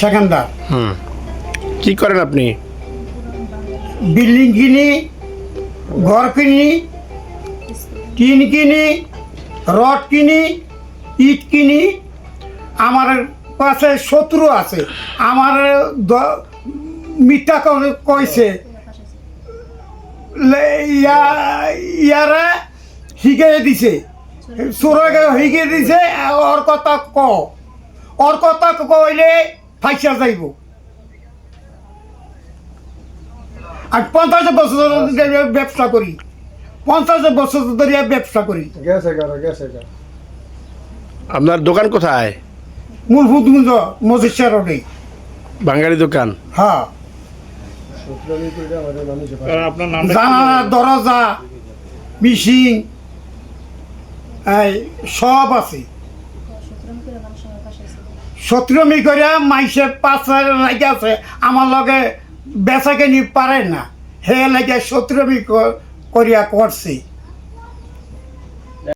সেখানদার। কি করেন আপনি? বিল্ডিং কিনি, ঘর কিনি, টিন কিনি, রড কিনি, ইট কিনি। আমার কাছে শত্রু আছে, আমার মিথ্যা কইছে ইয়ারা শিখে দিছে, চোরাকে শিখে দিছে। ওর কথা ওর কথা কইলে ফাইসা যাইব। আর 50 বছর ধরে ব্যবসা করি, 50 বছর ধরে ব্যবসা করি। আপনার দোকান কোথায়? মূলভূতগুঞ্জ মজিদশা রোডে বাঙালি দোকান। হ্যাঁ, আপনার নাম জানালা, দরজা, মিশিং সব আছে। সত্রমি করে মাইসে 5 লাগে আছে, আমার লগে বেচা কিনি পারে না, হে লাগে সত্রমি করিয়া করছে।